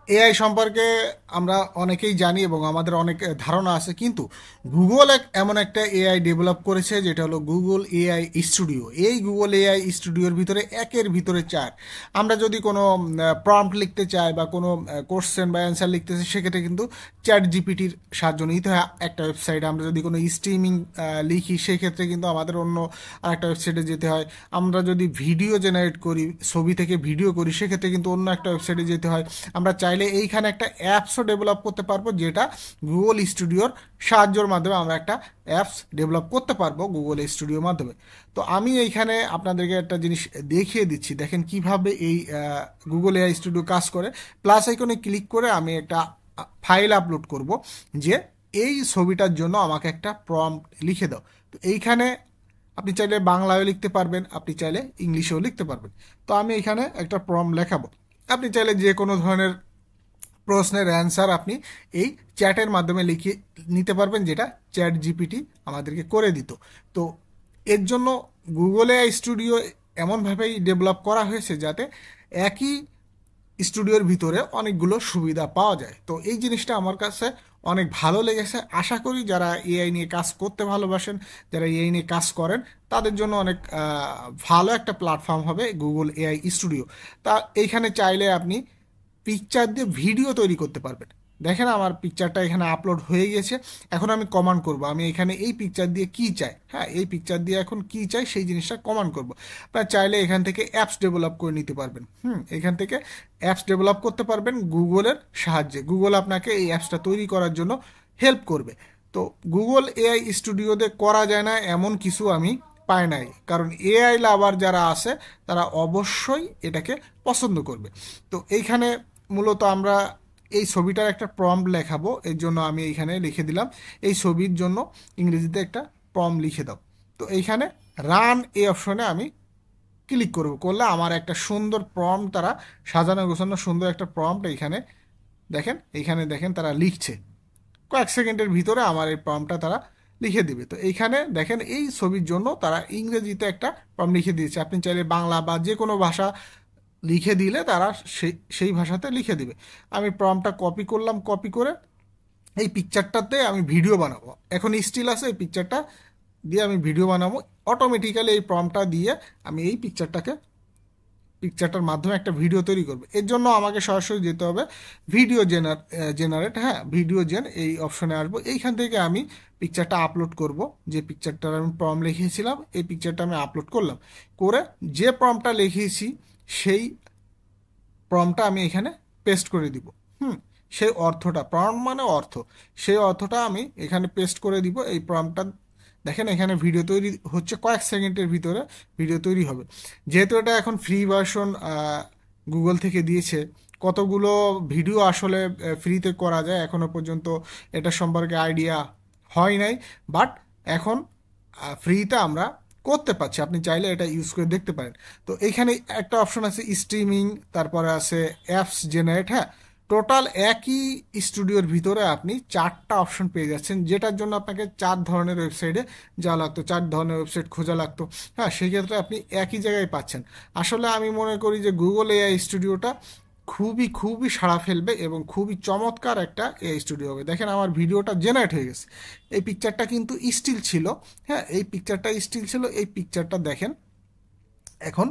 AI সম্পর্কে আমরা অনেকেই জানি এবং আমাদের অনেক ধারণা আছে, কিন্তু গুগল এমন একটা এআই ডেভেলপ করেছে যেটা হলো গুগল এআই স্টুডিও। এই গুগল এআই স্টুডিওর ভিতরে একের ভিতরে চার। আমরা যদি কোনো প্রম্পট লিখতে চাই বা কোনো কোশ্চেন বা অ্যান্সার লিখতে চাই, সেক্ষেত্রে কিন্তু চ্যাট জিপিটির সাহায্য নিতে হয় একটা ওয়েবসাইটে। আমরা যদি কোনো স্ট্রিমিং লিখি, সেক্ষেত্রে কিন্তু আমাদের অন্য আরেকটা ওয়েবসাইটে যেতে হয়। আমরা যদি ভিডিও জেনারেট করি, ছবি থেকে ভিডিও করি, সেক্ষেত্রে কিন্তু অন্য একটা ওয়েবসাইটে যেতে হয়। আমরা চাইলে এইখানে একটা অ্যাপসও ডেভেলপ করতে পারবো, যেটা গুগল স্টুডিওর সাহায্যের মাধ্যমে আমরা একটা অ্যাপস ডেভেলপ করতে পারবো গুগল স্টুডিওর মাধ্যমে। তো আমি এইখানে আপনাদেরকে একটা জিনিস দেখিয়ে দিচ্ছি, দেখেন কিভাবে এই গুগল এআই স্টুডিও কাজ করে। প্লাস আইকনে ক্লিক করে আমি একটা ফাইল আপলোড করব, যে এই ছবিটার জন্য আমাকে একটা প্রম্পট লিখে দাও। তো এইখানে আপনি চাইলে বাংলায়ও লিখতে পারবেন, আপনি চাইলে ইংলিশেও লিখতে পারবেন। তো আমি এখানে একটা প্রম্পট লেখাবো। আপনি চাইলে যে কোনো ধরনের প্রশ্নের অ্যান্সার আপনি এই চ্যাটের মাধ্যমে লিখে নিতে পারবেন, যেটা চ্যাট জিপিটি আমাদেরকে করে দিত। তো এর জন্য গুগল এআই স্টুডিও এমনভাবেই ডেভেলপ করা হয়েছে যাতে একই স্টুডিওর ভিতরে অনেকগুলো সুবিধা পাওয়া যায়। তো এই জিনিসটা আমার কাছে অনেক ভালো লেগেছে। আশা করি যারা এআই নিয়ে কাজ করতে ভালোবাসেন, যারা এআই নিয়ে কাজ করেন, তাদের জন্য অনেক ভালো একটা প্ল্যাটফর্ম হবে গুগল এআই স্টুডিও। তা এইখানে চাইলে আপনি পিকচার দিয়ে ভিডিও তৈরি করতে পারবেন। দেখেন আমার পিকচারটা এখানে আপলোড হয়ে গেছে। এখন আমি কমান্ড করব, আমি এখানে এই পিকচার দিয়ে কি চাই, হ্যাঁ এই পিকচার দিয়ে এখন কি চাই সেই জিনিসটা কমান্ড করব। আপনারা চাইলে এখান থেকে অ্যাপস ডেভেলপ করে নিতে পারবেন। এখান থেকে অ্যাপস ডেভেলপ করতে পারবেন গুগলের সাহায্যে। গুগল আপনাকে এই অ্যাপসটা তৈরি করার জন্য হেল্প করবে। তো গুগল এআই স্টুডিওতে করা যায় না এমন কিছু আমি পাই নাই, কারণ এআই লাভার যারা আছে তারা অবশ্যই এটাকে পছন্দ করবে। তো এইখানে মূলত আমরা এই ছবিটার একটা প্রম্পট লেখাবো, এর জন্য আমি এইখানে লিখে দিলাম এই ছবির জন্য ইংরেজিতে একটা প্রম্পট লিখে দাও। তো এইখানে রান এই অপশনে আমি ক্লিক করলে আমার একটা সুন্দর প্রম্পট, তারা সাজানো গোছানো সুন্দর একটা প্রম্পট এইখানে দেখেন তারা লিখছে। কয়েক সেকেন্ডের ভিতরে আমার এই প্রম্পটটা তারা লিখে দিবে। তো এইখানে দেখেন এই ছবির জন্য তারা ইংরেজিতে একটা প্রম্পট লিখে দিয়েছে। আপনি চাইলে বাংলা বা যে কোনো ভাষা লিখে দিলে তারা সেই ভাষাতে লিখে দিবে। আমি প্রম্পটটা কপি করলাম, কপি করে এই পিকচারটাতে আমি ভিডিও বানাবো। এখন স্টিল আছে, এই পিকচারটা দিয়ে আমি ভিডিও বানাবো। অটোমেটিক্যালি এই প্রম্পটটা দিয়ে আমি এই পিকচারটার মাধ্যমে একটা ভিডিও তৈরি করবে। এর জন্য আমাকে সরাসরি যেতে হবে ভিডিও জেনারেট, হ্যাঁ ভিডিও এই অপশনে আসবো। এইখান থেকে আমি পিকচারটা আপলোড করব। যে পিকচারটার আমি প্রম্পট লিখিয়েছিলাম, এই পিকচারটা আমি আপলোড করলাম, করে যে প্রম্পটটা লিখিয়েছি সেই প্রম্পটটা আমি এখানে পেস্ট করে দিব। সেই অর্থটা, প্রম্পট মানে অর্থ, সেই অর্থটা আমি এখানে পেস্ট করে দিব। এই প্রম্পটটা দেখেন এখানে ভিডিও তৈরি হচ্ছে, কয়েক সেকেন্ডের ভিতরে ভিডিও তৈরি হবে। যেহেতু এটা এখন ফ্রি ভার্সন গুগল থেকে দিয়েছে, কতগুলো ভিডিও আসলে ফ্রিতে করা যায় এখনো পর্যন্ত এটা সম্পর্কে আইডিয়া হয় নাই। বাট এখন ফ্রিতে আমরা করতে পারছি, আপনি চাইলে এটা ইউজ করে দেখতে পারেন। তো এইখানে একটা অপশন আছে স্ট্রিমিং, তারপরে আছে অ্যাপস জেনারেট। হ্যাঁ, টোটাল একই স্টুডিওর ভিতরে আপনি চারটা অপশন পেয়ে যাচ্ছেন, যেটার জন্য আপনাকে 4 ধরনের ওয়েবসাইটে যাওয়া লাগতো, 4 ধরনের ওয়েবসাইট খোঁজা লাগতো। হ্যাঁ, সেই ক্ষেত্রে আপনি একই জায়গায় পাচ্ছেন। আসলে আমি মনে করি যে গুগল এআই স্টুডিওটা খুবই খুবই সাড়া ফেলবে এবং খুবই চমৎকার একটা এআই স্টুডিও হবে। দেখেন আমার ভিডিওটা জেনারেট হয়ে গেছে। এই পিকচারটা কিন্তু স্টিল ছিল, হ্যাঁ এই পিকচারটা স্টিল ছিল। এই পিকচারটা দেখেন এখন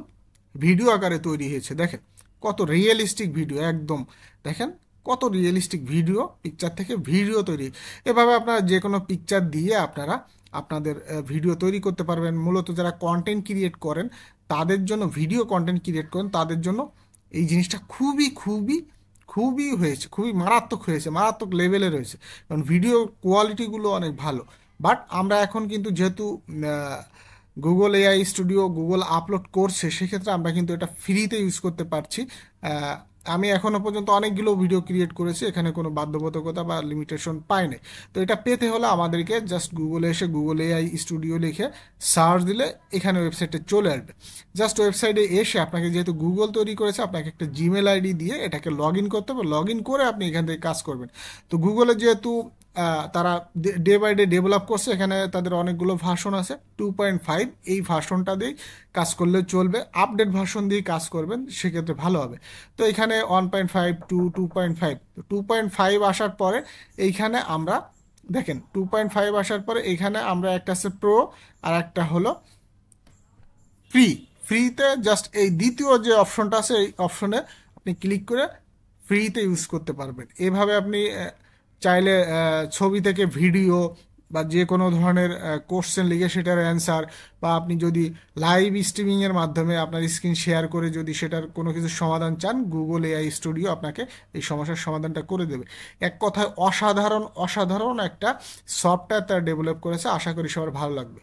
ভিডিও আকারে তৈরি হয়েছে। দেখেন কত রিয়েলিস্টিক ভিডিও, একদম দেখেন কত রিয়েলিস্টিক ভিডিও, পিকচার থেকে ভিডিও তৈরি। এভাবে আপনারা যে কোনো পিকচার দিয়ে আপনারা আপনাদের ভিডিও তৈরি করতে পারবেন। মূলত যারা কন্টেন্ট ক্রিয়েট করেন, তাদের জন্য, ভিডিও কন্টেন্ট ক্রিয়েট করেন তাদের জন্য এই জিনিসটা খুবই খুবই খুবই হয়েছে, খুবই মারাত্মক হয়েছে, মারাত্মক লেভেলে রয়েছে, কারণ ভিডিও কোয়ালিটিগুলো অনেক ভালো। বাট আমরা এখন কিন্তু যেহেতু Google AI studio Google upload করছে, সেক্ষেত্রে আমরা কিন্তু এটা ফ্রিতে ইউজ করতে পারছি। আমি এখনও পর্যন্ত অনেকগুলো ভিডিও ক্রিয়েট করেছি, এখানে কোনো বাধ্যবাধকতা বা লিমিটেশন পাই নাই। তো এটা পেতে হলে আমাদেরকে জাস্ট গুগলে এসে গুগল এআই স্টুডিও লিখে সার্চ দিলে এখানে ওয়েবসাইটে চলে আসবে। জাস্ট ওয়েবসাইটে এসে আপনাকে, যেহেতু গুগল তৈরি করেছে, আপনাকে একটা জিমেল আইডি দিয়ে এটাকে লগ ইন করতে হবে। লগ ইন করে আপনি এখান থেকে কাজ করবেন। তো গুগলে যেহেতু তারা ডে বাই ডে ডেভেলপ করছে। এখানে তাদের অনেকগুলো ভার্সন আছে। 2.5 এই ভার্সনটা দিয়েই কাজ করলে চলবে। আপডেট ভার্সন দিয়ে কাজ করবেন, সেক্ষেত্রে ভালো হবে। তো এখানে 1.5 2.5, 2.5 আসার পরে এইখানে আমরা দেখেন 2.5 আসার পরে এইখানে আমরা একটা আছে প্রো আর একটা হলো ফ্রি। ফ্রিতে জাস্ট এই দ্বিতীয় যে অপশনটা আছে এই অপশনে আপনি ক্লিক করে ফ্রিতে ইউজ করতে পারবেন। এভাবে আপনি চাইলে ছবি থেকে ভিডিও বা যে কোনো ধরনের কোশ্চেন লিখে সেটার অ্যান্সার, বা আপনি যদি লাইভ স্ট্রিমিংয়ের মাধ্যমে আপনার স্ক্রিন শেয়ার করে যদি সেটার কোনো কিছু সমাধান চান, গুগল এআই স্টুডিও আপনাকে এই সমস্যার সমাধানটা করে দেবে। এক কথায় অসাধারণ অসাধারণ একটা সফটওয়্যার তারা ডেভেলপ করেছে। আশা করি সবার ভালো লাগবে।